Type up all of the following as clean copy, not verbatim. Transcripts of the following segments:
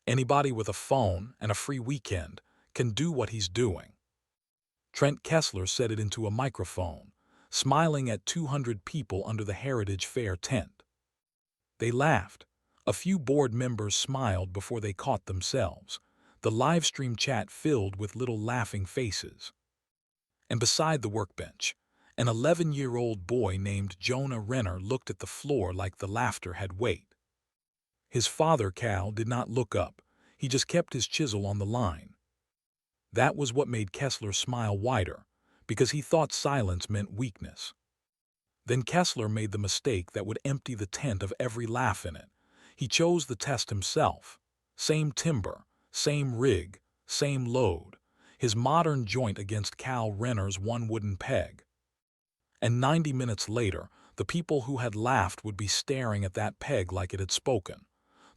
Anybody with a phone and a free weekend can do what he's doing. Trent Kessler said it into a microphone, smiling at 200 people under the Heritage Fair tent. They laughed. A few board members smiled before they caught themselves. The live stream chat filled with little laughing faces. And beside the workbench, an 11-year-old boy named Jonah Renner looked at the floor like the laughter had weight. His father, Cal, did not look up. He just kept his chisel on the line. That was what made Kessler smile wider, because he thought silence meant weakness. Then Kessler made the mistake that would empty the tent of every laugh in it. He chose the test himself. Same timber, same rig, same load. His modern joint against Cal Renner's one wooden peg. And 90 minutes later, the people who had laughed would be staring at that peg like it had spoken.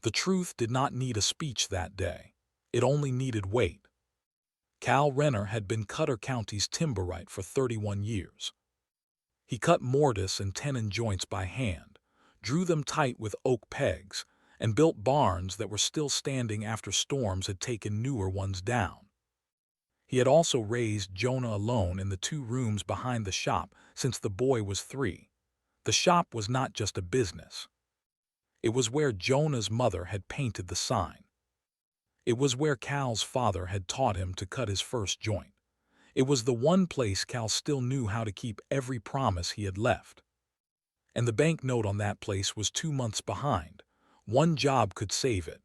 The truth did not need a speech that day. It only needed weight. Cal Renner had been Cutter County's timberwright for 31 years. He cut mortise and tenon joints by hand, drew them tight with oak pegs, and built barns that were still standing after storms had taken newer ones down. He had also raised Jonah alone in the 2 rooms behind the shop since the boy was 3. The shop was not just a business. It was where Jonah's mother had painted the sign. It was where Cal's father had taught him to cut his first joint. It was the one place Cal still knew how to keep every promise he had left. And the bank note on that place was 2 months behind. One job could save it.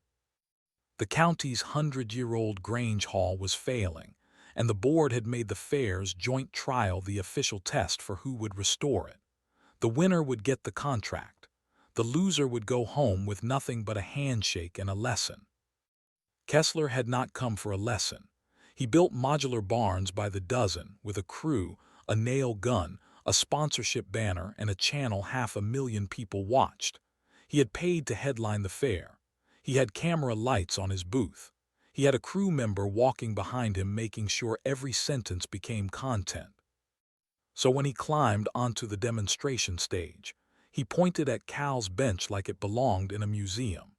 The county's 100-year-old Grange Hall was failing, and the board had made the fair's joint trial the official test for who would restore it. The winner would get the contract. The loser would go home with nothing but a handshake and a lesson. Kessler had not come for a lesson. He built modular barns by the dozen with a crew, a nail gun, a sponsorship banner, and a channel 500,000 people watched. He had paid to headline the fair. He had camera lights on his booth. He had a crew member walking behind him making sure every sentence became content. So when he climbed onto the demonstration stage, he pointed at Cal's bench like it belonged in a museum.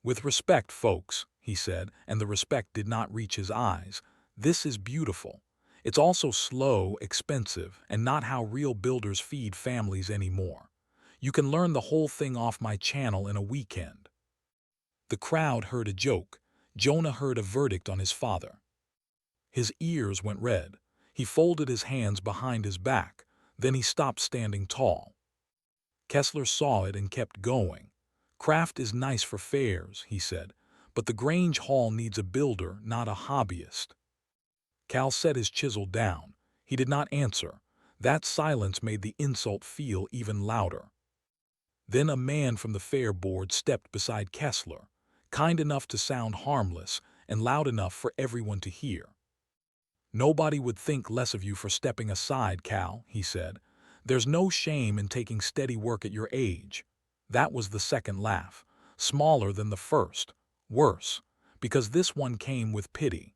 "With respect, folks," he said, and the respect did not reach his eyes, "this is beautiful. It's also slow, expensive, and not how real builders feed families anymore. You can learn the whole thing off my channel in a weekend." The crowd heard a joke. Jonah heard a verdict on his father. His ears went red. He folded his hands behind his back. Then he stopped standing tall. Kessler saw it and kept going. "Craft is nice for fairs," he said, "but the Grange Hall needs a builder, not a hobbyist." Cal set his chisel down. He did not answer. That silence made the insult feel even louder. Then a man from the fair board stepped beside Kessler, kind enough to sound harmless and loud enough for everyone to hear. "Nobody would think less of you for stepping aside, Cal," he said. "There's no shame in taking steady work at your age." That was the second laugh, smaller than the first, worse, because this one came with pity.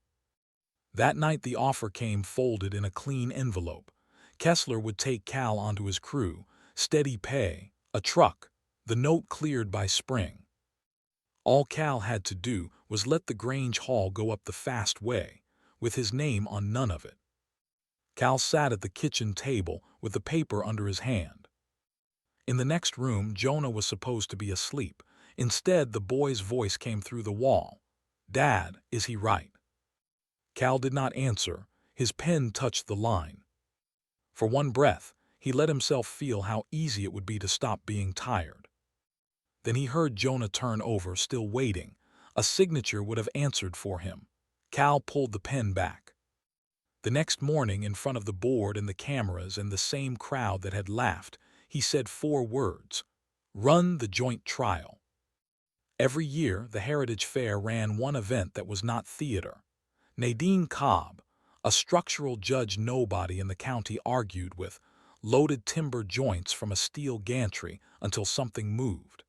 That night the offer came folded in a clean envelope. Kessler would take Cal onto his crew, steady pay, a truck, the note cleared by spring. All Cal had to do was let the Grange Hall go up the fast way, with his name on none of it. Cal sat at the kitchen table with the paper under his hand. In the next room, Jonah was supposed to be asleep. Instead, the boy's voice came through the wall. "Dad, is he right?" Cal did not answer. His pen touched the line. For one breath, he let himself feel how easy it would be to stop being tired. Then he heard Jonah turn over, still waiting. A signature would have answered for him. Cal pulled the pen back. The next morning, in front of the board and the cameras and the same crowd that had laughed, he said 4 words: "Run the joint trial." Every year, the Heritage Fair ran one event that was not theater. Nadine Cobb, a structural judge nobody in the county, argued with loaded timber joints from a steel gantry until something moved.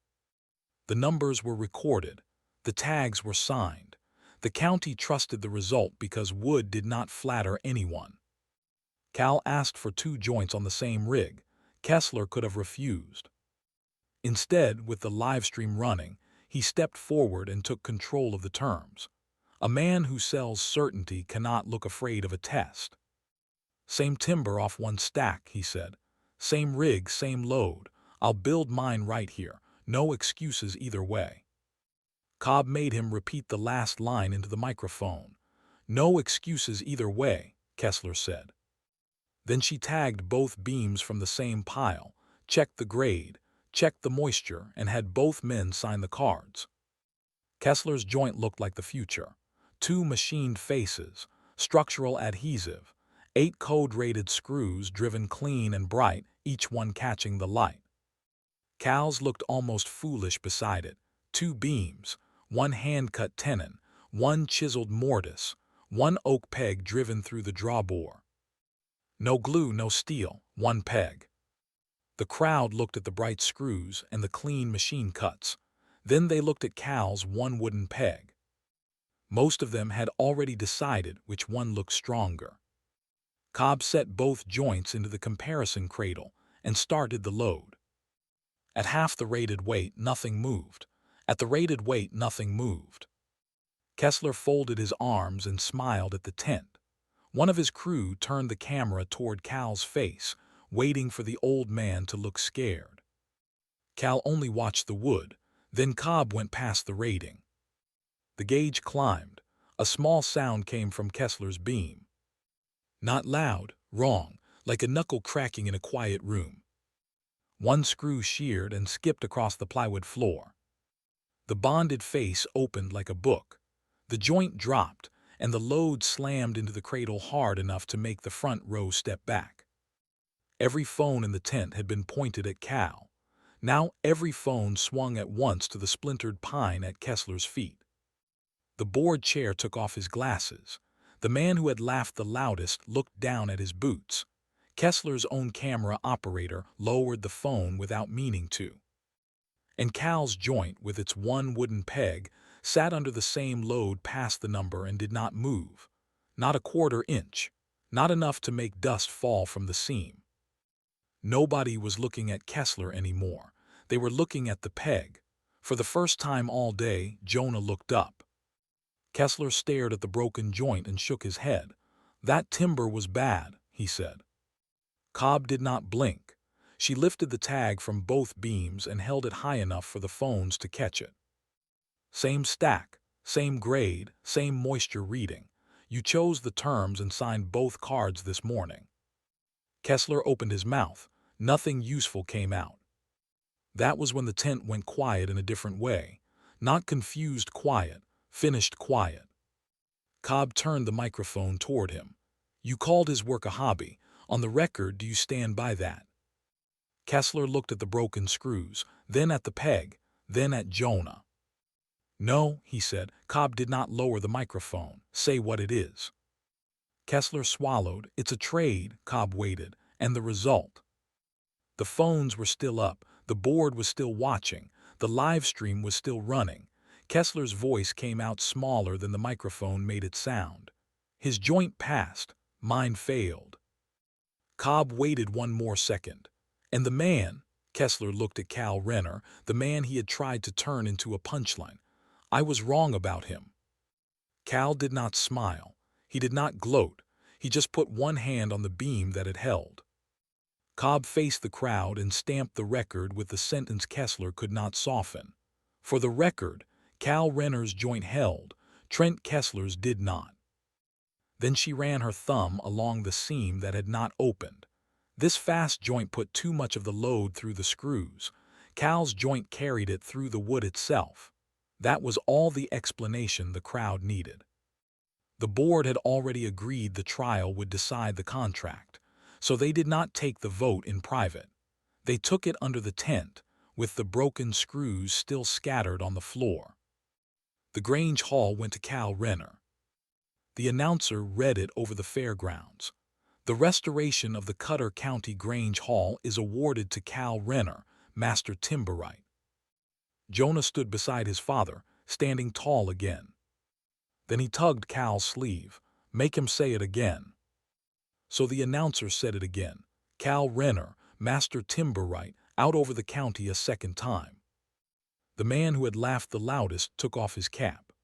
The numbers were recorded. The tags were signed. The county trusted the result because wood did not flatter anyone. Cal asked for 2 joints on the same rig. Kessler could have refused. Instead, with the live stream running, He stepped forward and took control of the terms. A man who sells certainty cannot look afraid of a test. Same timber off one stack, he said. Same rig, same load. I'll build mine right here. No excuses either way. Cobb made him repeat the last line into the microphone. No excuses either way, Kessler said. Then she tagged both beams from the same pile, checked the grade, checked the moisture, and had both men sign the cards. Kessler's joint looked like the future. 2 machined faces, structural adhesive, 8 code-rated screws driven clean and bright, each one catching the light. Cal's looked almost foolish beside it. 2 beams, 1 hand-cut tenon, 1 chiseled mortise, 1 oak peg driven through the drawbore. No glue, no steel, 1 peg. The crowd looked at the bright screws and the clean machine cuts. Then they looked at Cal's 1 wooden peg. Most of them had already decided which one looked stronger. Cobb set both joints into the comparison cradle and started the load. At half the rated weight, nothing moved. At the rated weight, nothing moved. Kessler folded his arms and smiled at the tent. One of his crew turned the camera toward Cal's face, waiting for the old man to look scared. Cal only watched the wood, then Cobb went past the rating. The gauge climbed. A small sound came from Kessler's beam. Not loud, wrong, like a knuckle cracking in a quiet room. 1 screw sheared and skipped across the plywood floor. The bonded face opened like a book. The joint dropped, and the load slammed into the cradle hard enough to make the front row step back. Every phone in the tent had been pointed at Cal. Now every phone swung at once to the splintered pine at Kessler's feet. The board chair took off his glasses. The man who had laughed the loudest looked down at his boots. Kessler's own camera operator lowered the phone without meaning to. And Cal's joint, with its 1 wooden peg, sat under the same load past the number and did not move. Not a quarter inch. Not enough to make dust fall from the seam. Nobody was looking at Kessler anymore. They were looking at the peg. For the first time all day, Jonah looked up. Kessler stared at the broken joint and shook his head. That timber was bad, he said. Cobb did not blink. She lifted the tag from both beams and held it high enough for the phones to catch it. Same stack, same grade, same moisture reading. You chose the terms and signed both cards this morning. Kessler opened his mouth. Nothing useful came out. That was when the tent went quiet in a different way. Not confused quiet, finished quiet. Cobb turned the microphone toward him. You called his work a hobby. On the record, do you stand by that? Kessler looked at the broken screws, then at the peg, then at Jonah. No, he said. Cobb did not lower the microphone. Say what it is. Kessler swallowed. It's a trade. Cobb waited. And the result? The phones were still up. The board was still watching. The live stream was still running. Kessler's voice came out smaller than the microphone made it sound. His joint passed. Mine failed. Cobb waited 1 more second. And the man, Kessler looked at Cal Renner, the man he had tried to turn into a punchline. I was wrong about him. Cal did not smile. He did not gloat. He just put 1 hand on the beam that it held. Cobb faced the crowd and stamped the record with the sentence Kessler could not soften. For the record, Cal Renner's joint held. Trent Kessler's did not. Then she ran her thumb along the seam that had not opened. This fast joint put too much of the load through the screws. Cal's joint carried it through the wood itself. That was all the explanation the crowd needed. The board had already agreed the trial would decide the contract, so they did not take the vote in private. They took it under the tent, with the broken screws still scattered on the floor. The Grange Hall went to Cal Renner. The announcer read it over the fairgrounds. The restoration of the Cutter County Grange Hall is awarded to Cal Renner, Master Timberwright. Jonah stood beside his father, standing tall again. Then he tugged Cal's sleeve. Make him say it again. So the announcer said it again. Cal Renner, Master Timberwright, out over the county a second time. The man who had laughed the loudest took off his cap.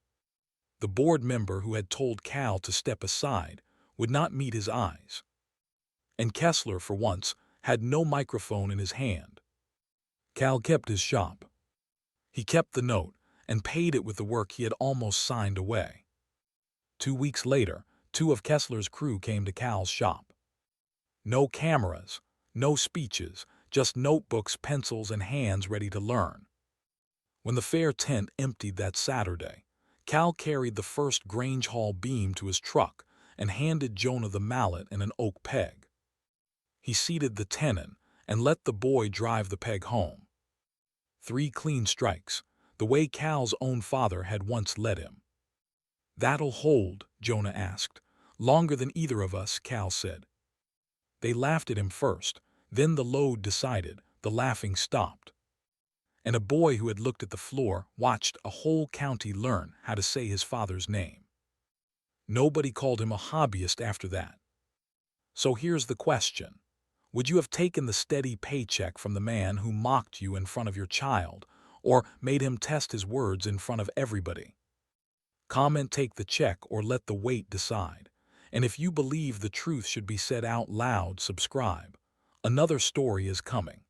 The board member who had told Cal to step aside would not meet his eyes. And Kessler, for once, had no microphone in his hand. Cal kept his shop. He kept the note and paid it with the work he had almost signed away. 2 weeks later, 2 of Kessler's crew came to Cal's shop. No cameras, no speeches, just notebooks, pencils, and hands ready to learn. When the fair tent emptied that Saturday, Cal carried the first Grange Hall beam to his truck and handed Jonah the mallet and an oak peg. He seated the tenon and let the boy drive the peg home. 3 clean strikes, the way Cal's own father had once led him. "That'll hold?" Jonah asked. "Longer than either of us," Cal said. They laughed at him first, then the load decided, the laughing stopped. And a boy who had looked at the floor watched a whole county learn how to say his father's name. Nobody called him a hobbyist after that. So here's the question. Would you have taken the steady paycheck from the man who mocked you in front of your child, or made him test his words in front of everybody? Comment, take the check, or let the weight decide. And if you believe the truth should be said out loud, subscribe. Another story is coming.